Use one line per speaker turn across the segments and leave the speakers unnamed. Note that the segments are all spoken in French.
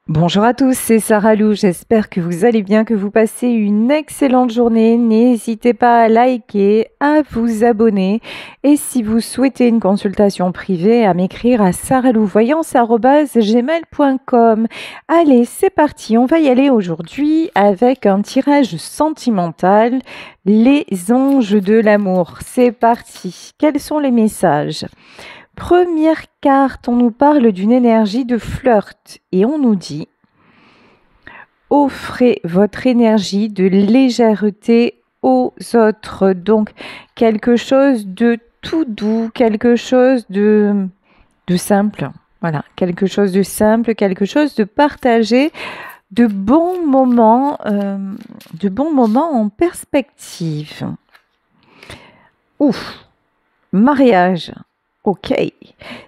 Bonjour à tous, c'est Sarah Lou. J'espère que vous allez bien, que vous passez une excellente journée. N'hésitez pas à liker, à vous abonner et si vous souhaitez une consultation privée, à m'écrire à sarahlouvoyance@gmail.com. Allez, c'est parti, on va y aller aujourd'hui avec un tirage sentimental, les anges de l'amour. C'est parti. Quels sont les messages? Première carte, on nous parle d'une énergie de flirt et on nous dit: offrez votre énergie de légèreté aux autres. Donc, quelque chose de tout doux, quelque chose de simple. Voilà, quelque chose de simple, quelque chose de partagé, de bons moments en perspective. Ouf, mariage. Ok.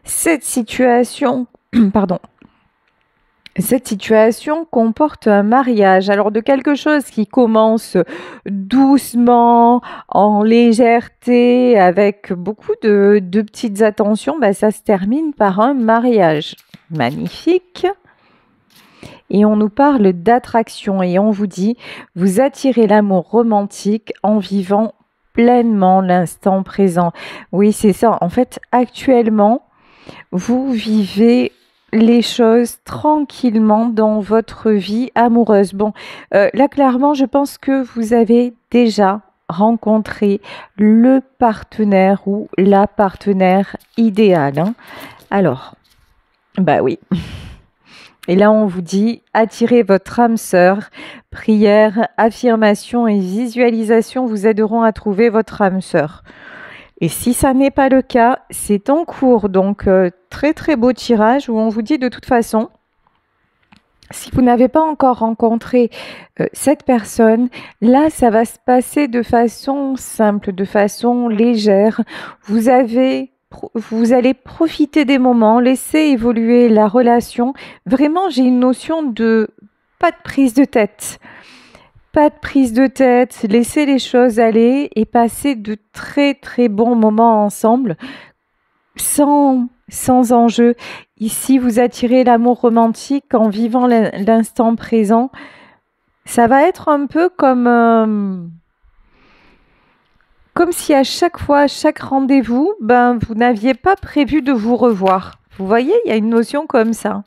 Cette situation, pardon, cette situation comporte un mariage, alors de quelque chose qui commence doucement, en légèreté, avec beaucoup de petites attentions, ça se termine par un mariage. Magnifique. Et on nous parle d'attraction et on vous dit, vous attirez l'amour romantique en vivant pleinement l'instant présent. Oui, c'est ça. En fait, actuellement, vous vivez les choses tranquillement dans votre vie amoureuse. Bon, là, clairement, je pense que vous avez déjà rencontré le partenaire ou la partenaire idéale, hein. Alors, bah oui. Et là, on vous dit, attirez votre âme sœur. Prière, affirmation et visualisation vous aideront à trouver votre âme sœur. Et si ça n'est pas le cas, c'est en cours. Donc, très très beau tirage où on vous dit de toute façon, si vous n'avez pas encore rencontré cette personne, là, ça va se passer de façon simple, de façon légère. Vous allez profiter des moments, laisser évoluer la relation. Vraiment, j'ai une notion de pas de prise de tête. Pas de prise de tête, laissez les choses aller et passer de très très bons moments ensemble, sans enjeu. Ici, vous attirez l'amour romantique en vivant l'instant présent. Ça va être un peu comme si à chaque fois, à chaque rendez-vous, vous n'aviez pas prévu de vous revoir. Vous voyez, il y a une notion comme ça.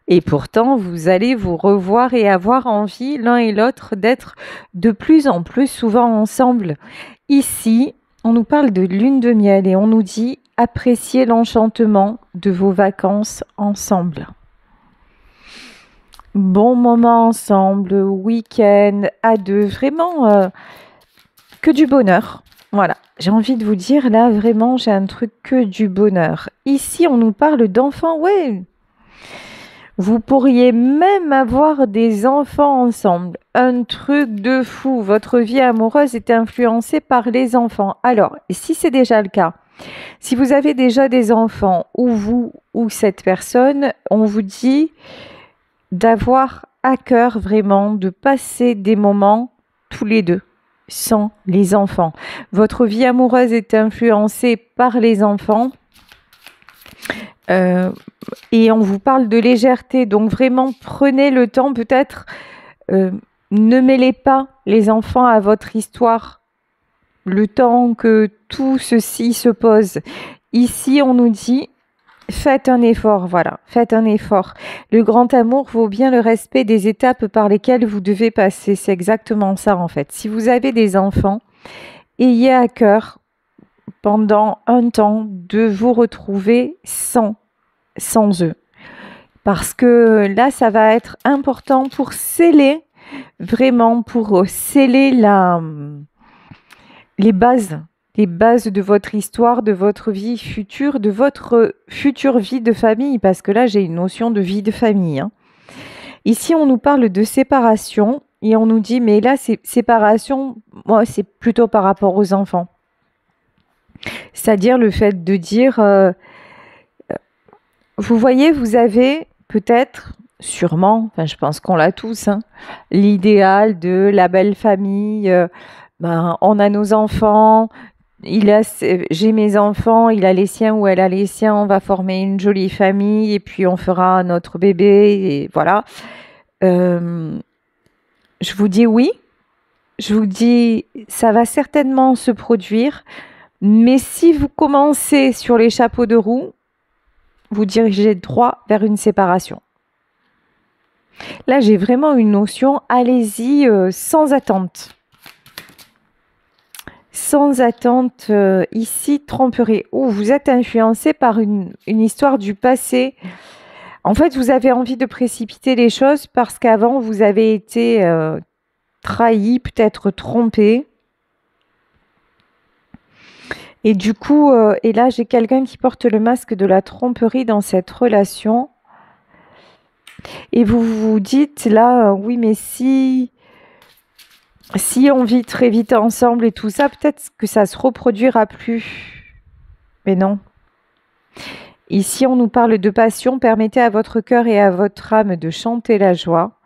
Et pourtant, vous allez vous revoir et avoir envie, l'un et l'autre, d'être de plus en plus souvent ensemble. Ici, on nous parle de lune de miel et on nous dit appréciez l'enchantement de vos vacances ensemble. Bon moment ensemble, week-end, à deux, vraiment que du bonheur. Voilà, j'ai envie de vous dire, là, vraiment, j'ai un truc que du bonheur. Ici, on nous parle d'enfants, ouais. Vous pourriez même avoir des enfants ensemble. Un truc de fou. Votre vie amoureuse est influencée par les enfants. Alors, si c'est déjà le cas, si vous avez déjà des enfants, ou vous, ou cette personne, on vous dit d'avoir à cœur vraiment de passer des moments tous les deux, sans les enfants. Votre vie amoureuse est influencée par les enfants. Et on vous parle de légèreté, donc vraiment prenez le temps, peut-être ne mêlez pas les enfants à votre histoire, le temps que tout ceci se pose. Ici, on nous dit, faites un effort, voilà, faites un effort. Le grand amour vaut bien le respect des étapes par lesquelles vous devez passer, c'est exactement ça en fait. Si vous avez des enfants, ayez à cœur pendant un temps de vous retrouver sans eux. Parce que là, ça va être important pour sceller, vraiment pour sceller les bases de votre histoire, de votre vie future, de votre future vie de famille. Parce que là, j'ai une notion de vie de famille, hein. Ici, on nous parle de séparation et on nous dit, mais là, séparation, moi, c'est plutôt par rapport aux enfants. C'est-à-dire le fait de dire, vous voyez, vous avez peut-être, sûrement, enfin je pense qu'on l'a tous, hein, l'idéal de la belle famille, on a nos enfants, j'ai mes enfants, il a les siens ou elle a les siens, on va former une jolie famille et puis on fera notre bébé et voilà. Je vous dis oui, je vous dis ça va certainement se produire, mais si vous commencez sur les chapeaux de roue, vous dirigez droit vers une séparation. Là, j'ai vraiment une notion, allez-y sans attente. Sans attente, ici, tromperie. Ou vous êtes influencé par une histoire du passé. En fait, vous avez envie de précipiter les choses parce qu'avant, vous avez été trahi, peut-être trompé. Et du coup, et là, j'ai quelqu'un qui porte le masque de la tromperie dans cette relation. Et vous vous dites là, oui, mais si on vit très vite ensemble et tout ça, peut-être que ça se reproduira plus. Mais non. Ici, on nous parle de passion. Permettez à votre cœur et à votre âme de chanter la joie.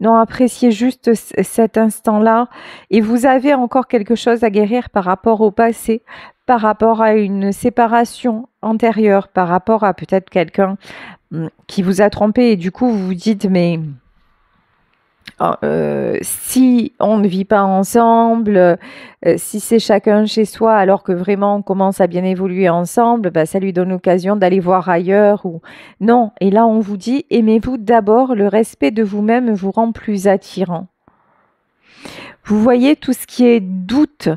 Non, appréciez juste cet instant-là. Et vous avez encore quelque chose à guérir par rapport au passé, par rapport à une séparation antérieure, par rapport à peut-être quelqu'un qui vous a trompé. Et du coup, vous vous dites, mais si on ne vit pas ensemble, si c'est chacun chez soi, alors que vraiment on commence à bien évoluer ensemble, bah, ça lui donne l'occasion d'aller voir ailleurs. Ou non. Et là, on vous dit, aimez-vous d'abord, le respect de vous-même vous rend plus attirant. Vous voyez tout ce qui est doute,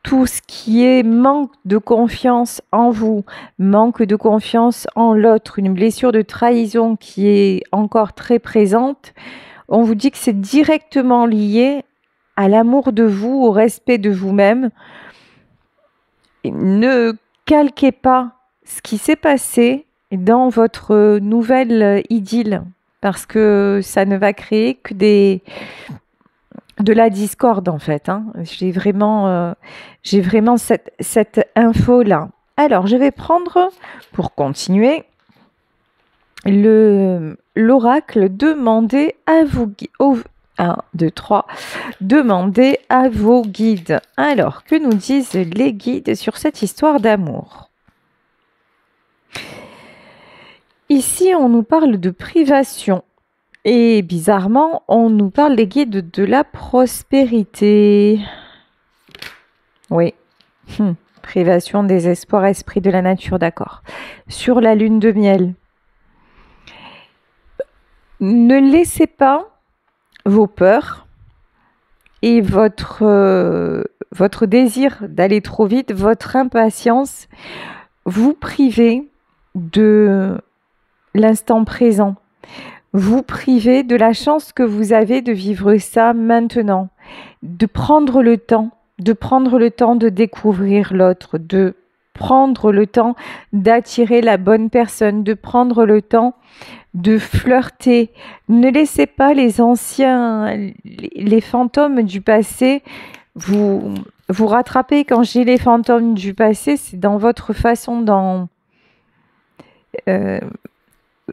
tout ce qui est manque de confiance en vous, manque de confiance en l'autre, une blessure de trahison qui est encore très présente. On vous dit que c'est directement lié à l'amour de vous, au respect de vous-même. Ne calquez pas ce qui s'est passé dans votre nouvelle idylle, parce que ça ne va créer que de la discorde en fait. J'ai vraiment cette info-là. Alors, je vais prendre, pour continuer, l'oracle demandez à vos guides. 1, 2, 3. Demandez à vos guides. Alors, que nous disent les guides sur cette histoire d'amour? Ici, on nous parle de privation. Et bizarrement, on nous parle des guides de la prospérité. Oui. Privation, désespoir, esprit de la nature, d'accord. Sur la lune de miel. Ne laissez pas vos peurs et votre désir d'aller trop vite, votre impatience, vous priver de l'instant présent. Vous priver de la chance que vous avez de vivre ça maintenant, de prendre le temps de découvrir l'autre, de prendre le temps d'attirer la bonne personne, de prendre le temps de flirter. Ne laissez pas les anciens, les fantômes du passé vous rattraper. Quand j'ai les fantômes du passé, c'est dans votre façon, dans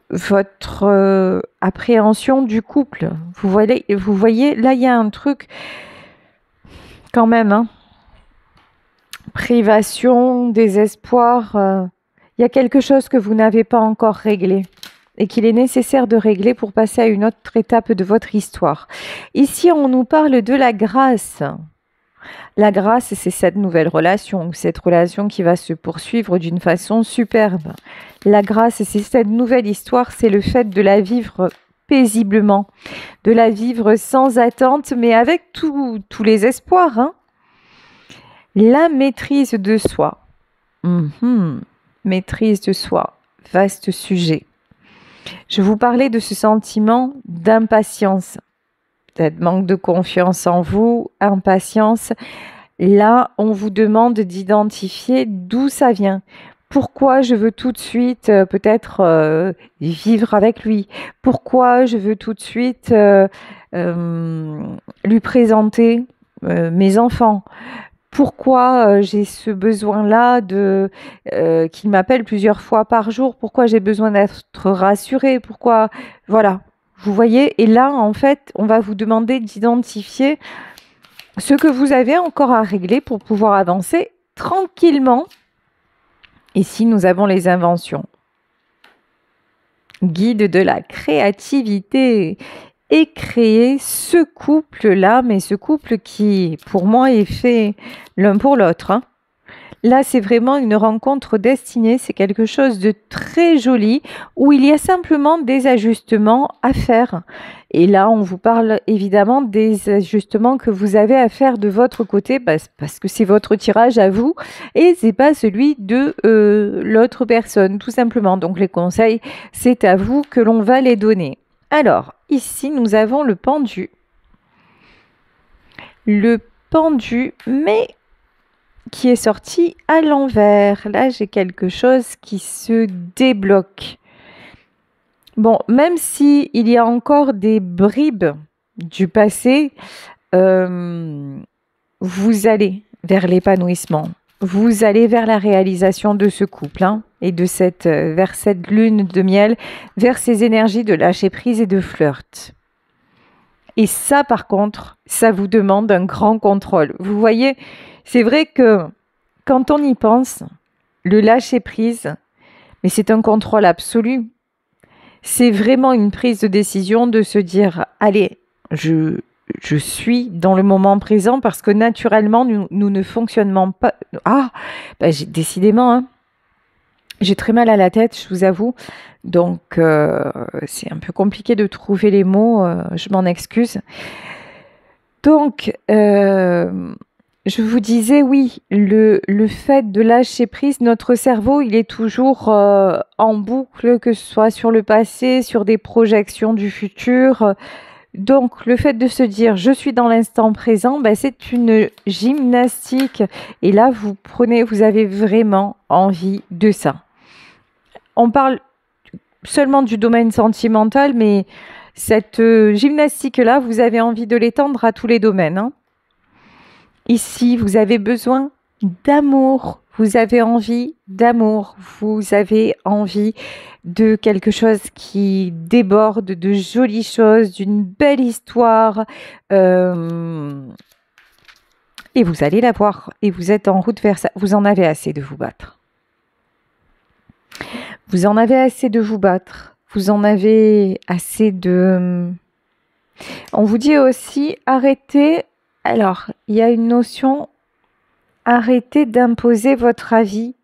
votre appréhension du couple. Vous voyez, là, il y a un truc quand même. Privation, désespoir. Il y a quelque chose que vous n'avez pas encore réglé et qu'il est nécessaire de régler pour passer à une autre étape de votre histoire. Ici, on nous parle de la grâce. La grâce, c'est cette nouvelle relation, cette relation qui va se poursuivre d'une façon superbe. La grâce, c'est cette nouvelle histoire, c'est le fait de la vivre paisiblement, de la vivre sans attente, mais avec tous les espoirs. La maîtrise de soi. Maîtrise de soi, vaste sujet. Je vous parlais de ce sentiment d'impatience, peut-être manque de confiance en vous, impatience. Là, on vous demande d'identifier d'où ça vient. Pourquoi je veux tout de suite peut-être vivre avec lui? Pourquoi je veux tout de suite lui présenter mes enfants? Pourquoi j'ai ce besoin-là qu'il m'appelle plusieurs fois par jour? Pourquoi j'ai besoin d'être rassurée? Pourquoi? Voilà, vous voyez? Et là, en fait, on va vous demander d'identifier ce que vous avez encore à régler pour pouvoir avancer tranquillement. Ici, nous avons les inventions. Guide de la créativité. Et créer ce couple-là, mais ce couple qui, pour moi, est fait l'un pour l'autre, hein. Là, c'est vraiment une rencontre destinée, c'est quelque chose de très joli où il y a simplement des ajustements à faire. Et là, on vous parle évidemment des ajustements que vous avez à faire de votre côté parce que c'est votre tirage à vous et c'est pas celui de l'autre personne, tout simplement. Donc les conseils, c'est à vous que l'on va les donner. Alors, ici, nous avons le pendu. Le pendu, mais qui est sorti à l'envers. Là, j'ai quelque chose qui se débloque. Bon, même si il y a encore des bribes du passé, vous allez vers l'épanouissement. Vous allez vers la réalisation de ce couple hein, et de vers cette lune de miel, vers ces énergies de lâcher prise et de flirt. Et ça, par contre, ça vous demande un grand contrôle. Vous voyez, c'est vrai que quand on y pense, le lâcher prise, mais c'est un contrôle absolu. C'est vraiment une prise de décision de se dire, allez, je suis dans le moment présent parce que naturellement, nous ne fonctionnons pas. Ah, décidément, hein, j'ai très mal à la tête, je vous avoue. Donc, c'est un peu compliqué de trouver les mots, je m'en excuse. Donc, je vous disais, oui, le fait de lâcher prise, notre cerveau, il est toujours en boucle, que ce soit sur le passé, sur des projections du futur. Donc, le fait de se dire, je suis dans l'instant présent, c'est une gymnastique. Et là, vous avez vraiment envie de ça. On parle seulement du domaine sentimental, mais cette gymnastique-là, vous avez envie de l'étendre à tous les domaines, hein. Ici, vous avez besoin d'amour, vous avez envie d'amour, vous avez envie de quelque chose qui déborde, de jolies choses, d'une belle histoire. Et vous allez la voir et vous êtes en route vers ça. Vous en avez assez de vous battre. Vous en avez assez de vous battre. Vous en avez assez de... On vous dit aussi, arrêtez. Alors, il y a une notion, arrêtez d'imposer votre avis.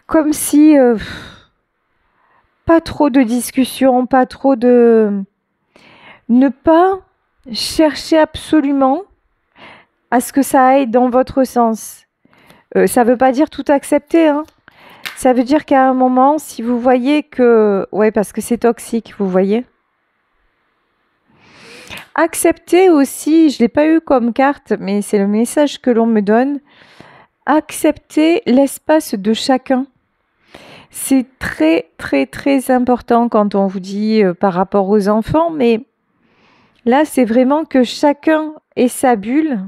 Comme si, pas trop de discussion, pas trop de... Ne pas chercher absolument à ce que ça aille dans votre sens. Ça ne veut pas dire tout accepter, hein. Ça veut dire qu'à un moment, si vous voyez que... Ouais, parce que c'est toxique, vous voyez. Accepter aussi, je ne l'ai pas eu comme carte, mais c'est le message que l'on me donne. Accepter l'espace de chacun. C'est très, très, très important quand on vous dit par rapport aux enfants, mais là, c'est vraiment que chacun ait sa bulle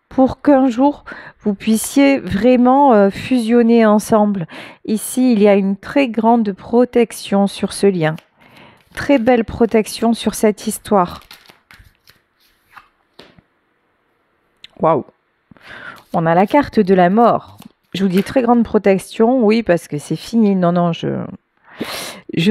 pour qu'un jour, vous puissiez vraiment fusionner ensemble. Ici, il y a une très grande protection sur ce lien. Très belle protection sur cette histoire. Waouh! On a la carte de la mort. Je vous dis très grande protection, oui, parce que c'est fini. Non, je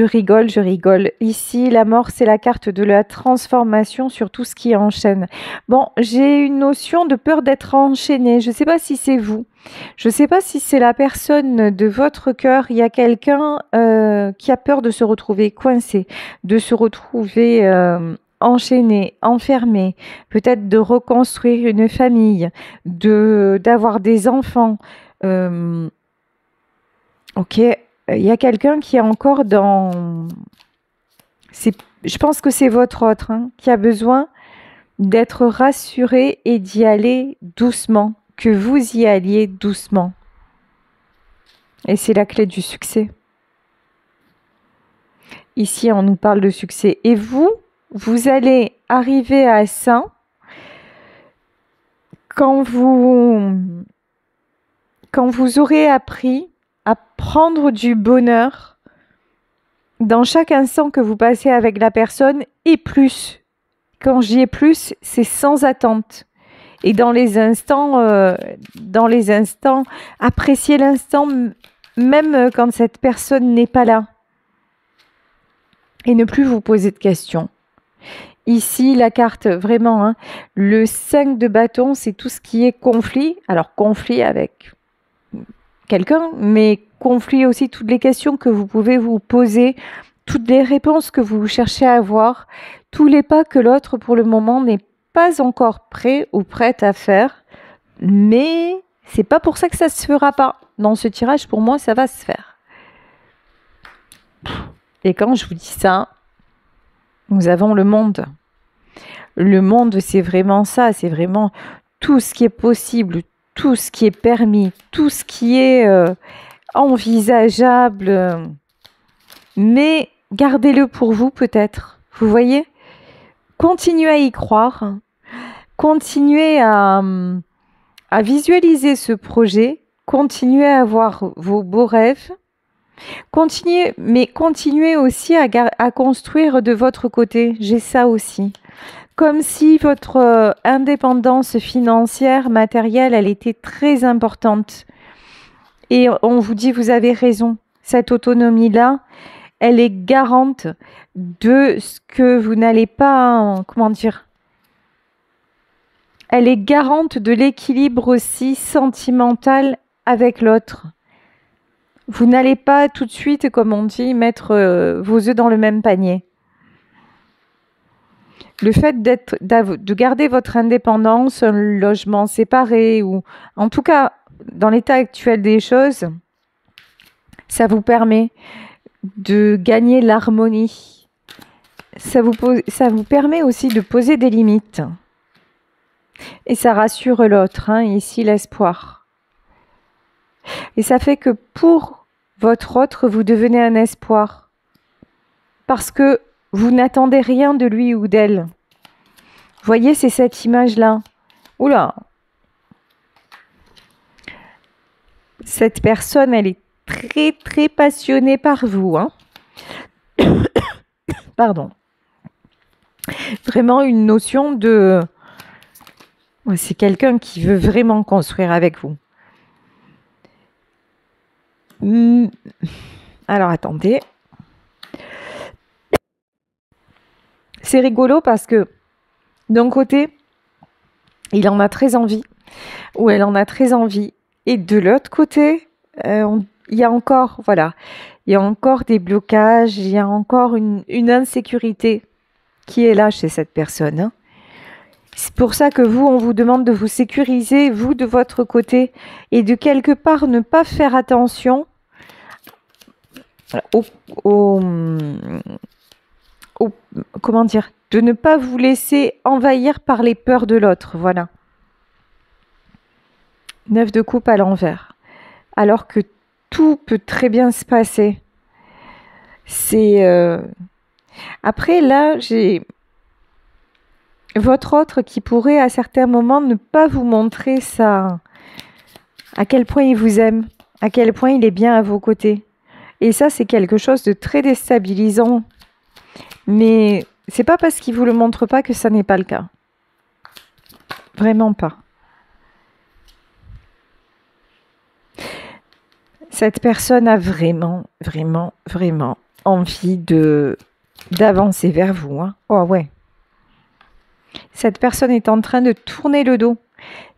rigole. Ici, la mort, c'est la carte de la transformation sur tout ce qui enchaîne. Bon, j'ai une notion de peur d'être enchaînée. Je ne sais pas si c'est vous. Je ne sais pas si c'est la personne de votre cœur. Il y a quelqu'un qui a peur de se retrouver coincé, de se retrouver... enchaîné, enfermé, peut-être de reconstruire une famille, d'avoir des enfants. Ok, il y a quelqu'un qui est encore dans... Je pense que c'est votre autre, hein, qui a besoin d'être rassuré et d'y aller doucement, que vous y alliez doucement. Et c'est la clé du succès. Ici, on nous parle de succès. Et vous allez arriver à ça quand vous aurez appris à prendre du bonheur dans chaque instant que vous passez avec la personne et plus. Quand j'y ai plus, c'est sans attente. Et dans les instants, appréciez l'instant, même quand cette personne n'est pas là. Et ne plus vous poser de questions. Ici, la carte, vraiment, hein, le 5 de bâton, c'est tout ce qui est conflit. Alors, conflit avec quelqu'un, mais conflit aussi toutes les questions que vous pouvez vous poser, toutes les réponses que vous cherchez à avoir, tous les pas que l'autre, pour le moment, n'est pas encore prêt ou prête à faire. Mais c'est pas pour ça que ça se fera pas. Dans ce tirage, pour moi, ça va se faire. Et quand je vous dis ça, nous avons le monde. Le monde, c'est vraiment ça, c'est vraiment tout ce qui est possible, tout ce qui est permis, tout ce qui est envisageable. Mais gardez-le pour vous peut-être. Vous voyez? Continuez à y croire. Continuez à visualiser ce projet. Continuez à avoir vos beaux rêves. Continuez aussi à construire de votre côté. J'ai ça aussi. Comme si votre indépendance financière, matérielle, elle était très importante. Et on vous dit, vous avez raison, cette autonomie-là, elle est garante de ce que vous n'allez pas, comment dire, elle est garante de l'équilibre aussi sentimental avec l'autre. Vous n'allez pas tout de suite, comme on dit, mettre vos œufs dans le même panier. Le fait de garder votre indépendance, un logement séparé, ou en tout cas, dans l'état actuel des choses, ça vous permet de gagner l'harmonie. Ça vous permet aussi de poser des limites. Et ça rassure l'autre, hein, ici l'espoir. Et ça fait que pour votre autre, vous devenez un espoir. Parce que vous n'attendez rien de lui ou d'elle. Vous voyez, c'est cette image-là. Oula! Cette personne, elle est très, très passionnée par vous. Hein. Pardon. Vraiment une notion de... C'est quelqu'un qui veut vraiment construire avec vous. Alors, attendez. C'est rigolo parce que d'un côté, il en a très envie, ou elle en a très envie. Et de l'autre côté, il y a encore, voilà, il y a encore des blocages, il y a encore une insécurité qui est là chez cette personne. Hein. C'est pour ça que vous, on vous demande de vous sécuriser, vous, de votre côté, et de quelque part ne pas faire attention comment dire, de ne pas vous laisser envahir par les peurs de l'autre, voilà. 9 de coupe à l'envers. Alors que tout peut très bien se passer. C'est... Après, là, j'ai votre autre qui pourrait à certains moments ne pas vous montrer ça, à quel point il vous aime, à quel point il est bien à vos côtés. Et ça, c'est quelque chose de très déstabilisant. Mais c'est pas parce qu'il vous le montre pas que ça n'est pas le cas. Vraiment pas. Cette personne a vraiment, vraiment, vraiment envie d'avancer vers vous. Hein. Oh ouais. Cette personne est en train de tourner le dos.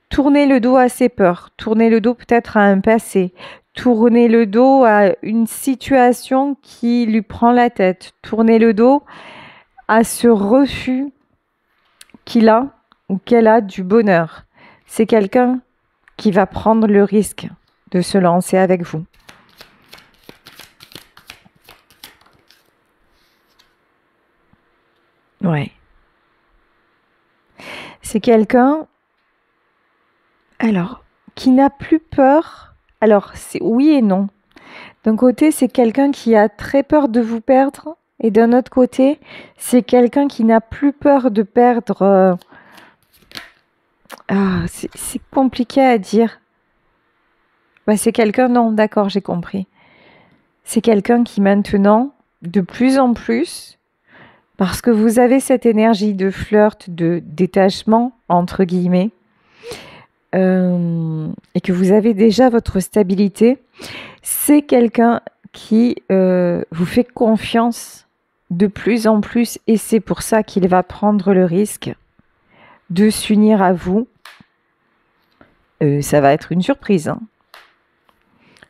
Tourner le dos à ses peurs. Tourner le dos peut-être à un passé. Tourner le dos à une situation qui lui prend la tête. Tourner le dos à ce refus qu'il a ou qu'elle a du bonheur. C'est quelqu'un qui va prendre le risque de se lancer avec vous. Ouais. C'est quelqu'un, alors, qui n'a plus peur. Alors, c'est oui et non. D'un côté, c'est quelqu'un qui a très peur de vous perdre. Et d'un autre côté, c'est quelqu'un qui n'a plus peur de perdre. C'est compliqué à dire. Bah, c'est quelqu'un, non, d'accord, j'ai compris. C'est quelqu'un qui maintenant, de plus en plus, parce que vous avez cette énergie de flirt, de détachement, entre guillemets, et que vous avez déjà votre stabilité, c'est quelqu'un qui vous fait confiance de plus en plus et c'est pour ça qu'il va prendre le risque de s'unir à vous. Ça va être une surprise, hein.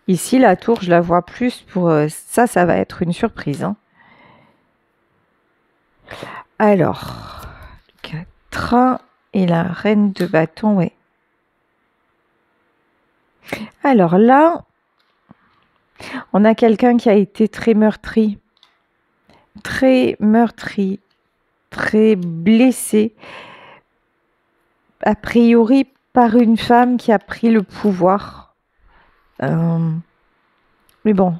Ici, la tour, je la vois plus pour ça, ça va être une surprise, hein. Alors, 4 et la reine de bâton, oui. Alors là, on a quelqu'un qui a été très meurtri, très blessé, a priori par une femme qui a pris le pouvoir. Mais bon,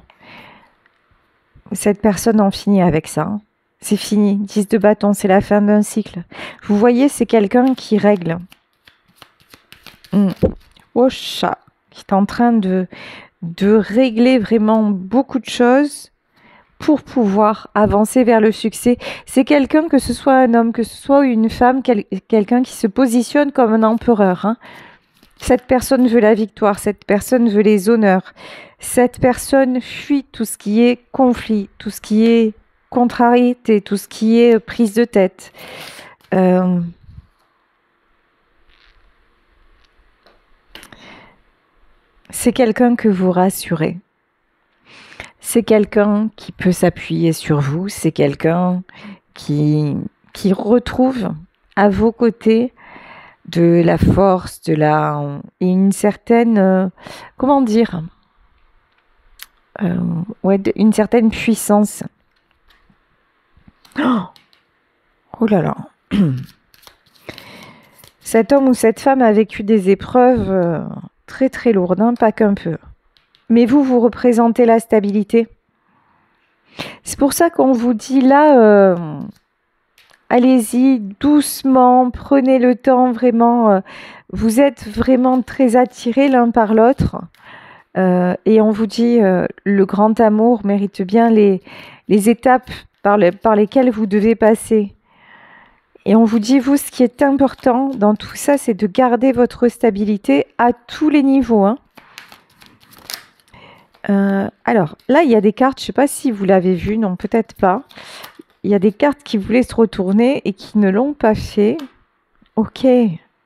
cette personne en finit avec ça, hein. C'est fini, 10 de bâton, c'est la fin d'un cycle. Vous voyez, c'est quelqu'un qui règle. Oh chat, qui est en train de régler vraiment beaucoup de choses pour pouvoir avancer vers le succès. C'est quelqu'un, que ce soit un homme, que ce soit une femme, quelqu'un qui se positionne comme un empereur, hein. Cette personne veut la victoire, cette personne veut les honneurs. Cette personne fuit tout ce qui est conflit, tout ce qui est contrariété, tout ce qui est prise de tête. C'est quelqu'un que vous rassurez. C'est quelqu'un qui peut s'appuyer sur vous. C'est quelqu'un qui retrouve à vos côtés de la force, et une certaine, comment dire, ouais, une certaine puissance. Oh là là. Cet homme ou cette femme a vécu des épreuves très très lourdes, hein, pas qu'un peu. Mais vous représentez la stabilité. C'est pour ça qu'on vous dit là, allez-y doucement, prenez le temps vraiment. Vous êtes vraiment très attirés l'un par l'autre. Et on vous dit, le grand amour mérite bien les étapes par lesquelles vous devez passer. Et on vous dit, vous, ce qui est important dans tout ça, c'est de garder votre stabilité à tous les niveaux, hein. Alors, là, il y a des cartes, je ne sais pas si vous l'avez vu, non, peut-être pas. Il y a des cartes qui voulaient se retourner et qui ne l'ont pas fait. Ok.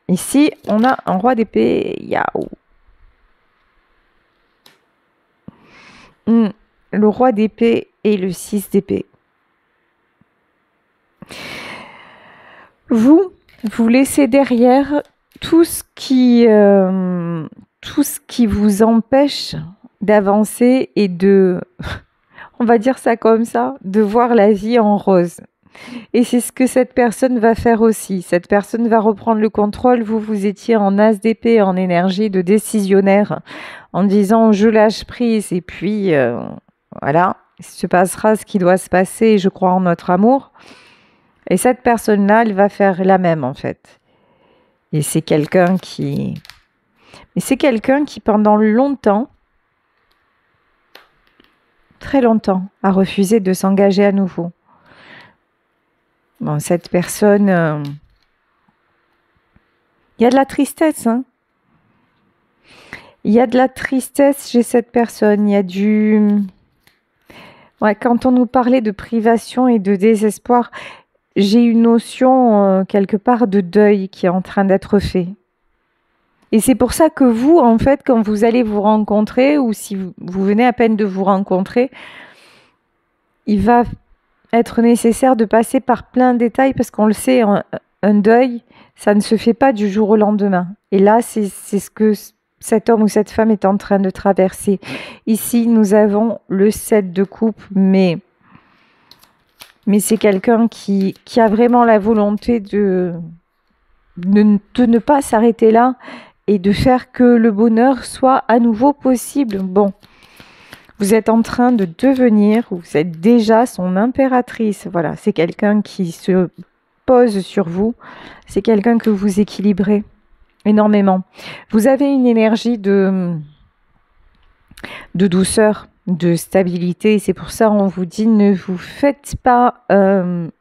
Ici, on a un roi d'épée. Yaou. Le roi d'épée et le 6 d'épée. Vous laissez derrière tout ce qui vous empêche d'avancer et de, on va dire ça comme ça, de voir la vie en rose. Et c'est ce que cette personne va faire aussi. Cette personne va reprendre le contrôle. Vous étiez en as d'épée, en énergie de décisionnaire, en disant je lâche prise et puis voilà, il se passera ce qui doit se passer, je crois en notre amour. Et cette personne-là, elle va faire la même en fait. Et c'est quelqu'un qui... Mais c'est quelqu'un qui pendant longtemps, très longtemps, a refusé de s'engager à nouveau. Bon, cette personne... Il y a de la tristesse, hein. Il y a de la tristesse chez cette personne. Il y a du... Ouais, quand on nous parlait de privation et de désespoir, j'ai une notion quelque part de deuil qui est en train d'être fait. Et c'est pour ça que vous, en fait, quand vous allez vous rencontrer, ou si vous venez à peine de vous rencontrer, il va être nécessaire de passer par plein de détails, parce qu'on le sait, un deuil, ça ne se fait pas du jour au lendemain. Et là, c'est ce que cet homme ou cette femme est en train de traverser. Ici, nous avons le 7 de coupe, mais c'est quelqu'un qui a vraiment la volonté de ne pas s'arrêter là et de faire que le bonheur soit à nouveau possible. Bon, vous êtes en train de devenir, ou vous êtes déjà son impératrice. Voilà, c'est quelqu'un qui se pose sur vous. C'est quelqu'un que vous équilibrez énormément. Vous avez une énergie de douceur, de stabilité. C'est pour ça qu'on vous dit ne vous faites pas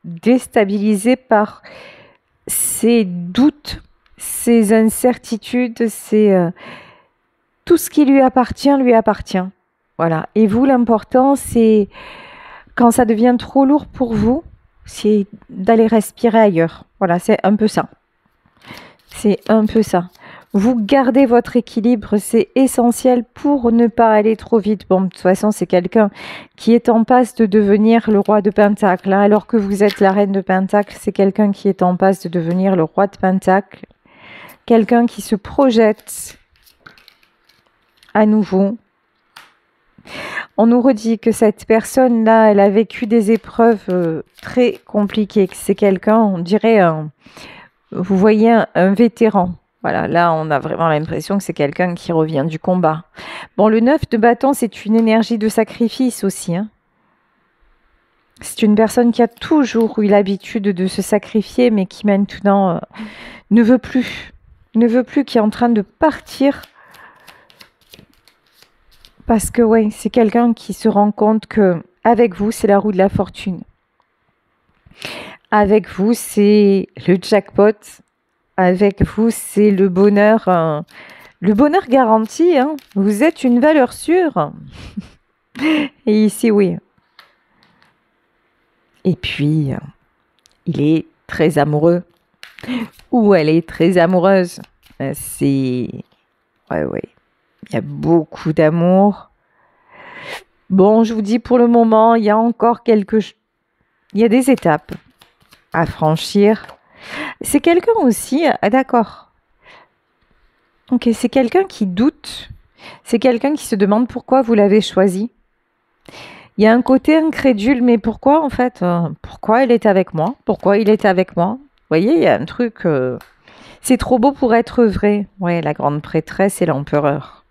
déstabiliser par ces doutes, ces incertitudes, c'est tout ce qui lui appartient. Voilà. Et vous, l'important, c'est quand ça devient trop lourd pour vous, c'est d'aller respirer ailleurs. Voilà, c'est un peu ça. C'est un peu ça. Vous gardez votre équilibre, c'est essentiel pour ne pas aller trop vite. Bon, de toute façon, c'est quelqu'un qui est en passe de devenir le roi de Pentacle, hein, alors que vous êtes la reine de Pentacle, c'est quelqu'un qui est en passe de devenir le roi de Pentacle. Quelqu'un qui se projette à nouveau. On nous redit que cette personne-là, elle a vécu des épreuves très compliquées, que c'est quelqu'un, on dirait, vous voyez, un vétéran. Voilà, là, on a vraiment l'impression que c'est quelqu'un qui revient du combat. Bon, le 9 de bâton, c'est une énergie de sacrifice aussi, hein. C'est une personne qui a toujours eu l'habitude de se sacrifier, mais qui maintenant ne veut plus, qui est en train de partir. Parce que ouais, c'est quelqu'un qui se rend compte que avec vous, c'est la roue de la fortune. Avec vous, c'est le jackpot. Avec vous, c'est le bonheur garanti, hein. Vous êtes une valeur sûre. Et ici, oui. Et puis, il est très amoureux. Ou elle est très amoureuse. C'est... Ouais. Il y a beaucoup d'amour. Bon, je vous dis, pour le moment, il y a encore il y a des étapes à franchir. C'est quelqu'un aussi... Ah, d'accord. Ok, c'est quelqu'un qui doute. C'est quelqu'un qui se demande pourquoi vous l'avez choisi. Il y a un côté incrédule, mais pourquoi en fait pourquoi elle est avec moi? Pourquoi il est avec moi? Vous voyez, il y a un truc... c'est trop beau pour être vrai. Ouais, la grande prêtresse et l'empereur.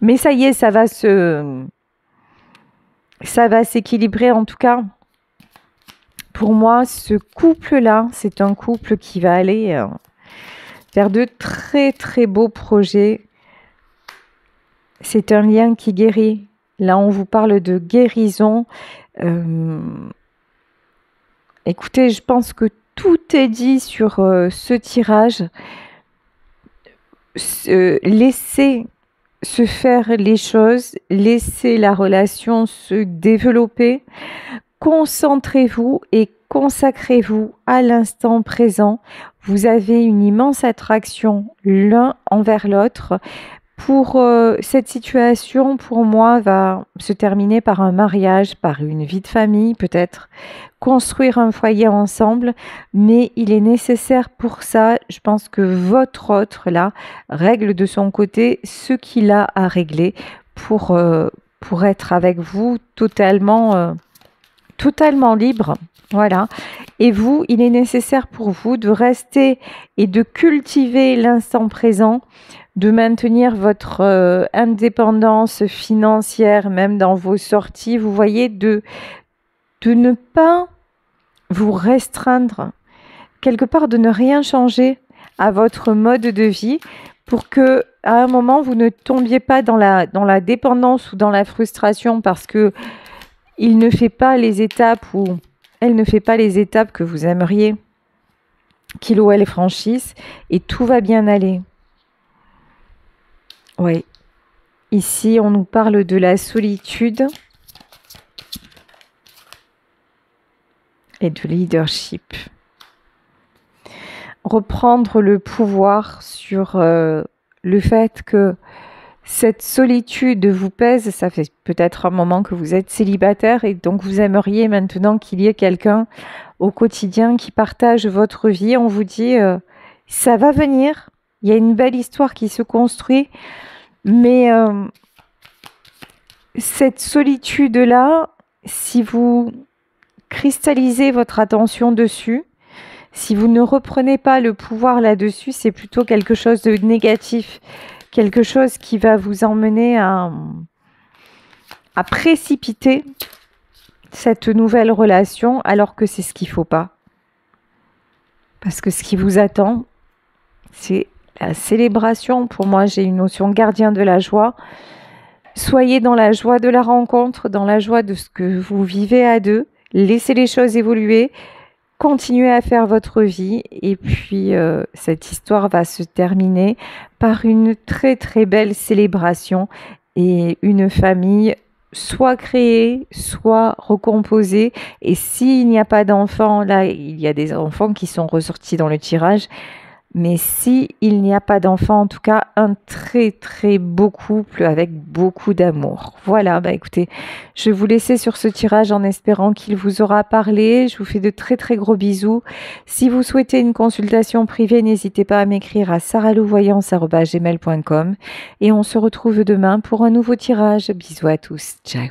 Mais ça y est, ça va s'équilibrer en tout cas. Pour moi, ce couple-là, c'est un couple qui va aller vers de très très beaux projets. C'est un lien qui guérit. Là, on vous parle de guérison. Écoutez, je pense que tout est dit sur ce tirage. Laissez se faire les choses, laissez la relation se développer. Concentrez-vous et consacrez-vous à l'instant présent. Vous avez une immense attraction l'un envers l'autre. Pour cette situation, pour moi, va se terminer par un mariage, par une vie de famille, peut-être construire un foyer ensemble, mais il est nécessaire pour ça, je pense que votre autre, là, règle de son côté ce qu'il a à régler pour être avec vous totalement libre. Voilà. Et vous, il est nécessaire pour vous de rester et de cultiver l'instant présent, de maintenir votre indépendance financière, même dans vos sorties. Vous voyez, de ne pas vous restreindre, quelque part de ne rien changer à votre mode de vie pour que à un moment vous ne tombiez pas dans la dépendance ou dans la frustration parce que il ne fait pas les étapes ou elle ne fait pas les étapes que vous aimeriez qu'il ou elle franchisse et tout va bien aller. Oui. Ici, on nous parle de la solitude et de leadership. Reprendre le pouvoir sur le fait que cette solitude vous pèse. Ça fait peut-être un moment que vous êtes célibataire et donc vous aimeriez maintenant qu'il y ait quelqu'un au quotidien qui partage votre vie. On vous dit, ça va venir, il y a une belle histoire qui se construit, mais cette solitude-là, si vous cristallisez votre attention dessus, si vous ne reprenez pas le pouvoir là-dessus, c'est plutôt quelque chose de négatif, quelque chose qui va vous emmener à précipiter cette nouvelle relation, alors que c'est ce qu'il ne faut pas. Parce que ce qui vous attend, c'est la célébration. Pour moi, j'ai une notion gardien de la joie. Soyez dans la joie de la rencontre, dans la joie de ce que vous vivez à deux. Laissez les choses évoluer. continuez à faire votre vie et puis cette histoire va se terminer par une très très belle célébration et une famille soit créée, soit recomposée. Et s'il n'y a pas d'enfants, là, il y a des enfants qui sont ressortis dans le tirage. Mais si il n'y a pas d'enfant, en tout cas, un très très beau couple avec beaucoup d'amour. Voilà, bah écoutez, je vais vous laisser sur ce tirage en espérant qu'il vous aura parlé. Je vous fais de très très gros bisous. Si vous souhaitez une consultation privée, n'hésitez pas à m'écrire à saralouvoyance@gmail.com et on se retrouve demain pour un nouveau tirage. Bisous à tous. Ciao.